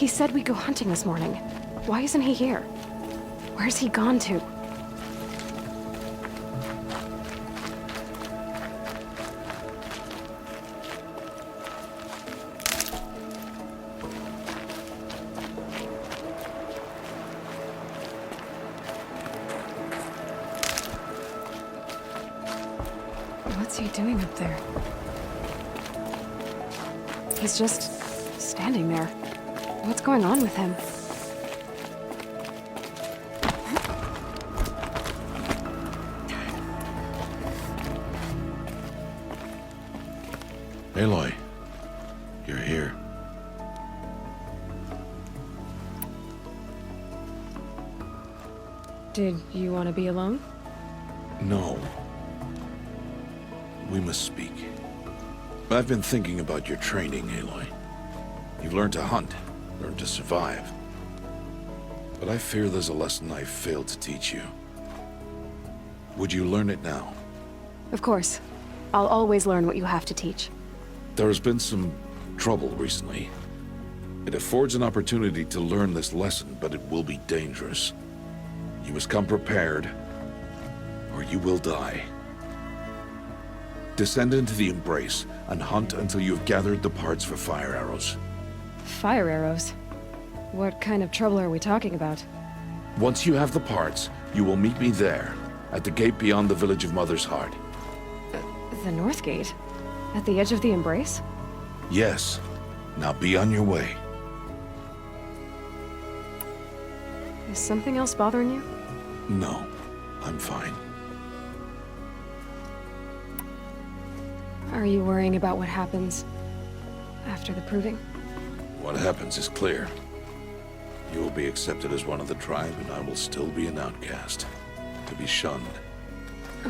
He said we'd go hunting this morning. Why isn't he here? Where's he gone to? What's he doing up there? He's just standing there. What's going on with him? Aloy, you're here. Did you want to be alone? No. We must speak. I've been thinking about your training, Aloy. You've learned to hunt, learned to survive. But I fear there's a lesson I've failed to teach you. Would you learn it now? Of course. I'll always learn what you have to teach. There has been some trouble recently. It affords an opportunity to learn this lesson, but it will be dangerous. You must come prepared, or you will die. Descend into the Embrace and hunt until you have gathered the parts for fire arrows. Fire arrows? What kind of trouble are we talking about? Once you have the parts, you will meet me there, at the gate beyond the village of Mother's Heart. The North Gate? At the edge of the Embrace? Yes. Now be on your way. Is something else bothering you? No, I'm fine. Are you worrying about what happens after the proving? What happens is clear. You will be accepted as one of the tribe, and I will still be an outcast, to be shunned.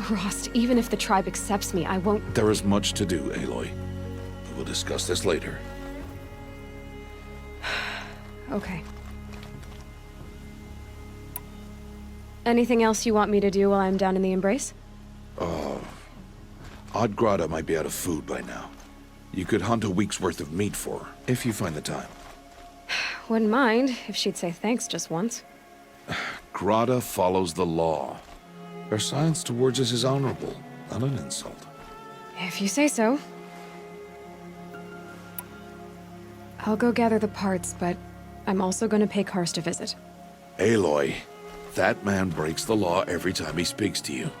Rost, even if the tribe accepts me, I won't... There is much to do, Aloy. We will discuss this later. Okay. Anything else you want me to do while I'm down in the Embrace? Odd Grata might be out of food by now. You could hunt a week's worth of meat for her, if you find the time. Wouldn't mind if she'd say thanks just once. Grata follows the law. Her silence towards us is honorable, not an insult. If you say so. I'll go gather the parts, but I'm also going to pay Karst a visit. Aloy, that man breaks the law every time he speaks to you.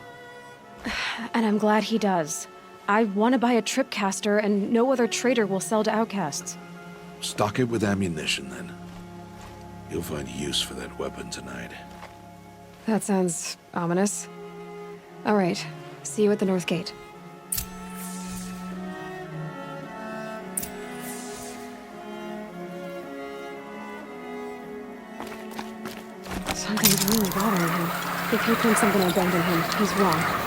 And I'm glad he does. I want to buy a tripcaster, and no other trader will sell to outcasts. Stock it with ammunition, then. You'll find use for that weapon tonight. That sounds ominous. All right. See you at the North Gate. Something's really bothering him. If he thinks I'm gonna abandon him, he's wrong.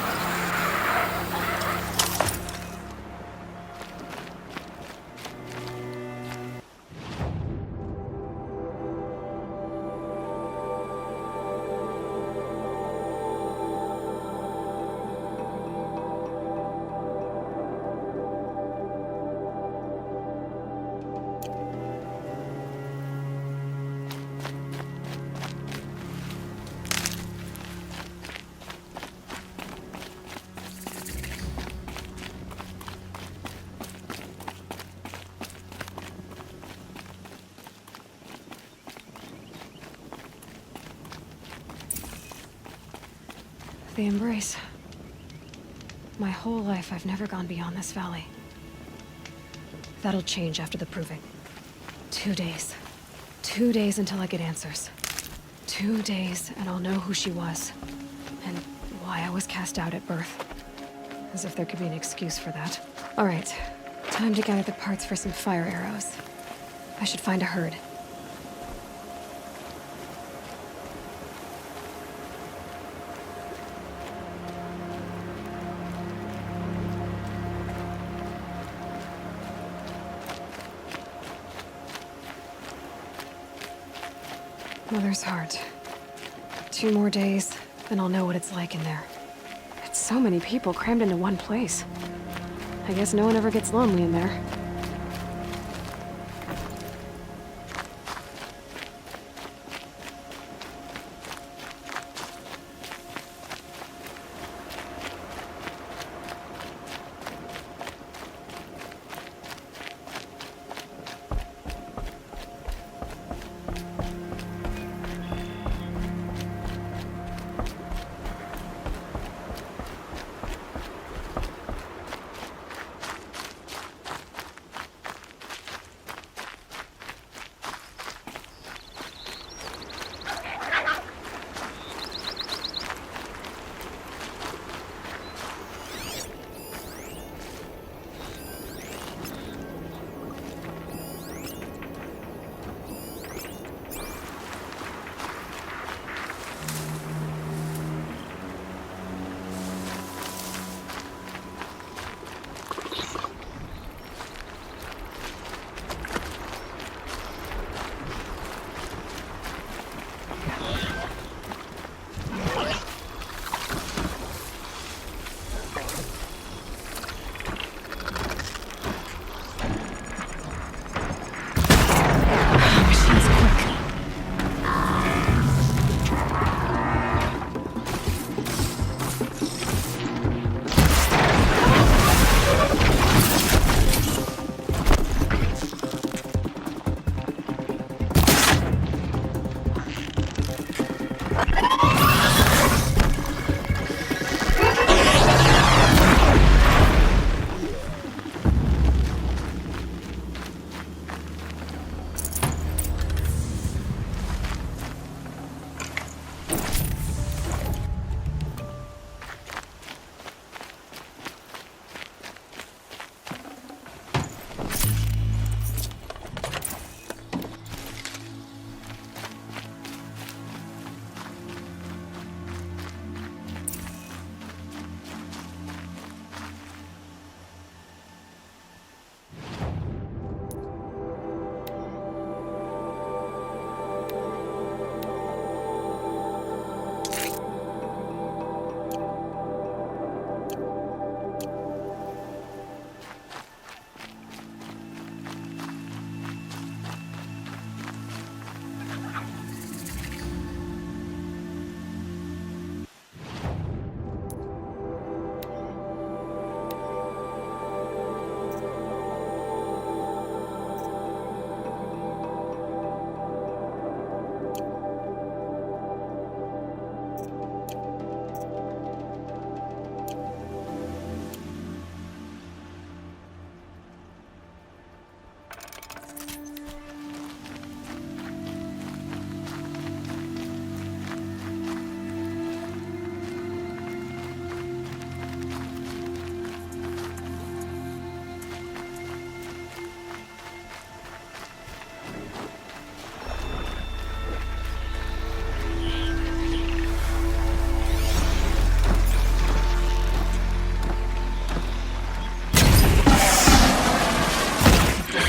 The Embrace. My whole life, I've never gone beyond this valley. That'll change after the proving. 2 days. 2 days until I get answers. 2 days, and I'll know who she was. And why I was cast out at birth. As if there could be an excuse for that. All right. Time to gather the parts for some fire arrows. I should find a herd. Mother's Heart. 2 more days, then I'll know what it's like in there. It's so many people crammed into one place. I guess no one ever gets lonely in there.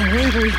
angry.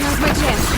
Now's my chance.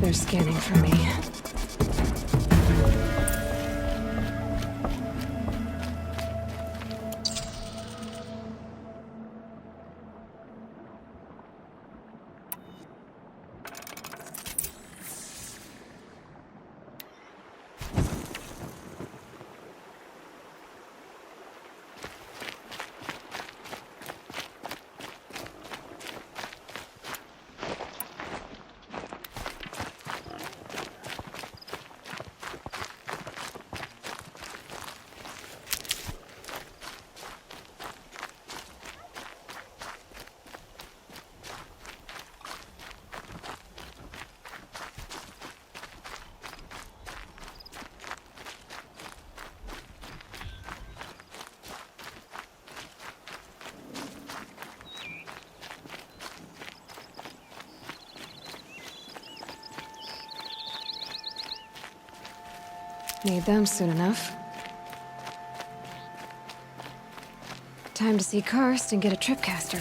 They're scanning for me. Need them soon enough. Time to see Karst and get a tripcaster.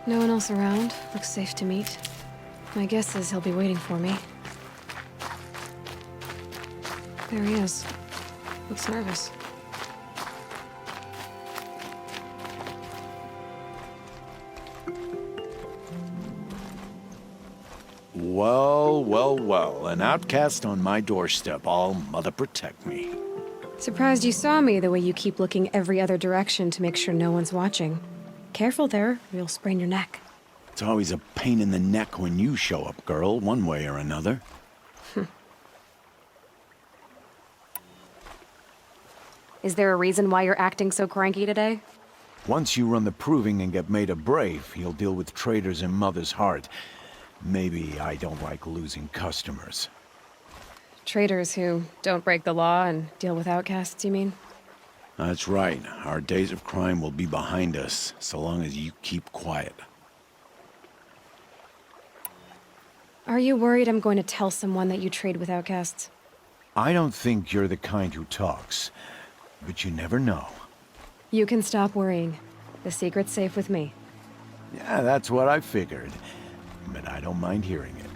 No one else around. Looks safe to meet. My guess is he'll be waiting for me. There he is. Looks nervous. Well, well, well. An outcast on my doorstep. All mother protect me. Surprised you saw me the way you keep looking every other direction to make sure no one's watching. Careful there, or you'll sprain your neck. It's always a pain in the neck when you show up, girl, one way or another. Is there a reason why you're acting so cranky today? Once you run the proving and get made a brave, you'll deal with traitors in Mother's Heart. Maybe I don't like losing customers. Traitors who don't break the law and deal with outcasts, you mean? That's right. Our days of crime will be behind us, so long as you keep quiet. Are you worried I'm going to tell someone that you trade with outcasts? I don't think you're the kind who talks, but you never know. You can stop worrying. The secret's safe with me. Yeah, that's what I figured, but I don't mind hearing it.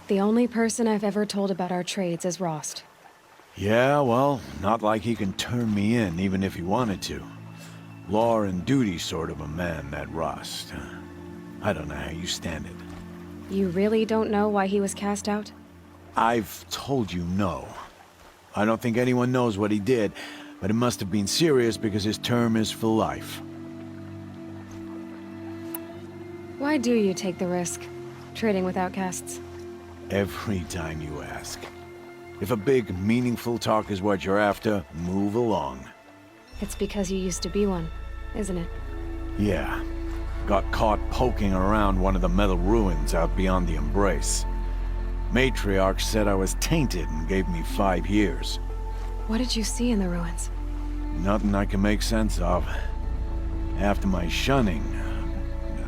The only person I've ever told about our trades is Rost. Yeah, well, not like he can turn me in, even if he wanted to. Law and duty sort of a man, that Rost. I don't know how you stand it. You really don't know why he was cast out? I've told you no. I don't think anyone knows what he did, but it must have been serious because his term is for life. Why do you take the risk, trading with outcasts? Every time you ask. If a big, meaningful talk is what you're after, move along. It's because you used to be one, isn't it? Yeah. Got caught poking around one of the metal ruins out beyond the Embrace. Matriarch said I was tainted and gave me 5 years. What did you see in the ruins? Nothing I can make sense of. After my shunning,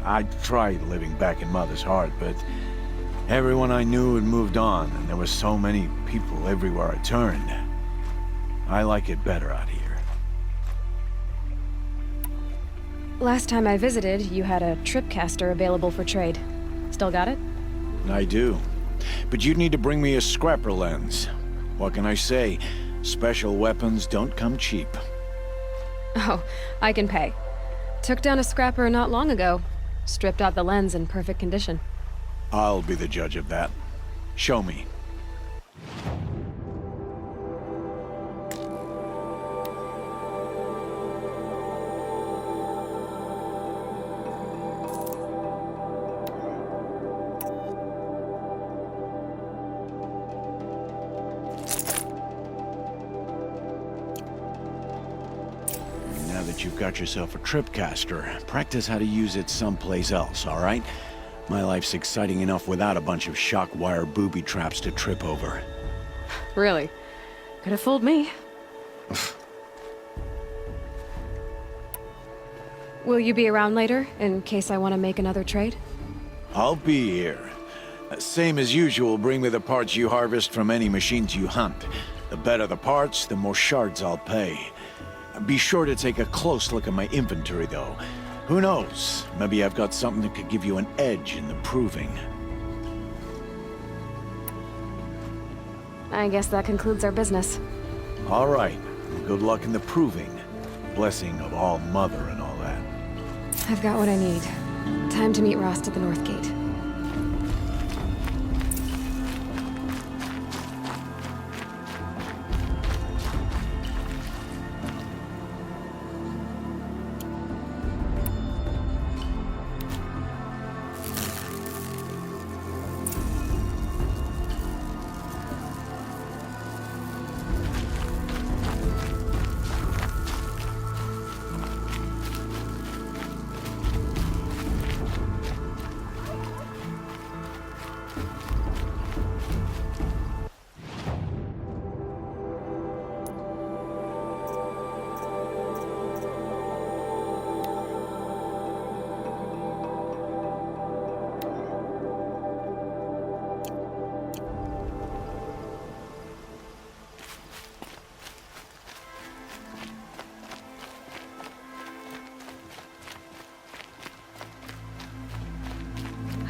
I tried living back in Mother's Heart, but everyone I knew had moved on, and there were so many people everywhere I turned. I like it better out here. Last time I visited, you had a tripcaster available for trade. Still got it? I do. But you'd need to bring me a scrapper lens. What can I say? Special weapons don't come cheap. Oh, I can pay. Took down a scrapper not long ago. Stripped out the lens in perfect condition. I'll be the judge of that. Show me. Now that you've got yourself a tripcaster, practice how to use it someplace else, all right? My life's exciting enough without a bunch of shock wire booby traps to trip over. Really? Could have fooled me. Will you be around later, in case I want to make another trade? I'll be here. Same as usual, bring me the parts you harvest from any machines you hunt. The better the parts, the more shards I'll pay. Be sure to take a close look at my inventory, though. Who knows? Maybe I've got something that could give you an edge in the proving. I guess that concludes our business. All right. Good luck in the proving. Blessing of All Mother and all that. I've got what I need. Time to meet Rost at the North Gate.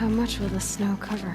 How much will the snow cover?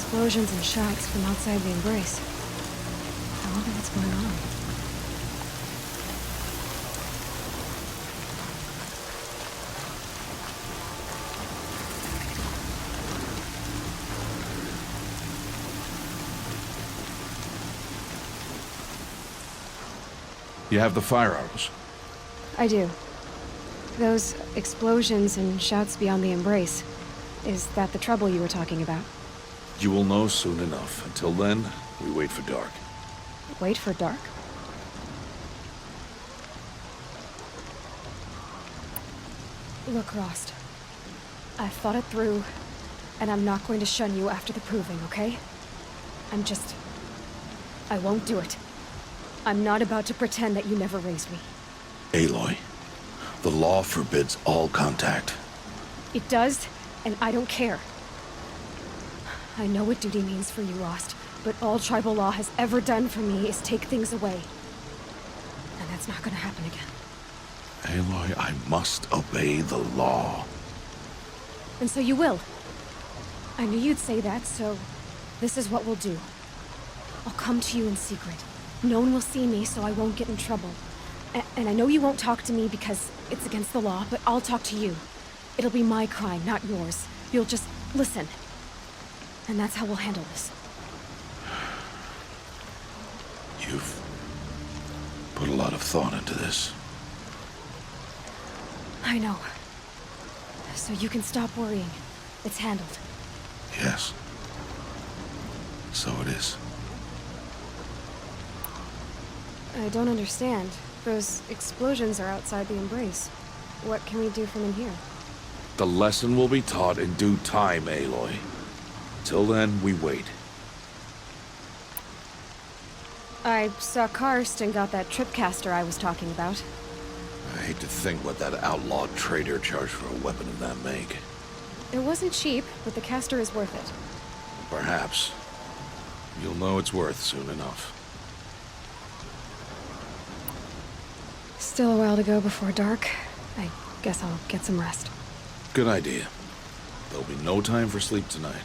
Explosions and shouts from outside the embrace. I wonder what's going on. You have the fire arrows? I do. Those explosions and shouts beyond the embrace. Is that the trouble you were talking about? You will know soon enough. Until then, we wait for dark. Wait for dark? Look, Rost. I've thought it through, and I'm not going to shun you after the proving, okay? I won't do it. I'm not about to pretend that you never raised me. Aloy, the law forbids all contact. It does, and I don't care. I know what duty means for you, Rost. but all tribal law has ever done for me is take things away. And that's not gonna happen again. Aloy, I must obey the law. And so you will. I knew you'd say that, so this is what we'll do. I'll come to you in secret. No one will see me, so I won't get in trouble. And I know you won't talk to me because it's against the law, but I'll talk to you. It'll be my crime, not yours. You'll just listen. And that's how we'll handle this. You've put a lot of thought into this. I know. So you can stop worrying. It's handled. Yes. So it is. I don't understand. Those explosions are outside the embrace. What can we do from in here? The lesson will be taught in due time, Aloy. Till then, we wait. I saw Karst got that tripcaster I was talking about. I hate to think what that outlawed trader charged for a weapon of that make. It wasn't cheap, but the caster is worth it. Perhaps. You'll know it's worth soon enough. Still a while to go before dark. I guess I'll get some rest. Good idea. There'll be no time for sleep tonight.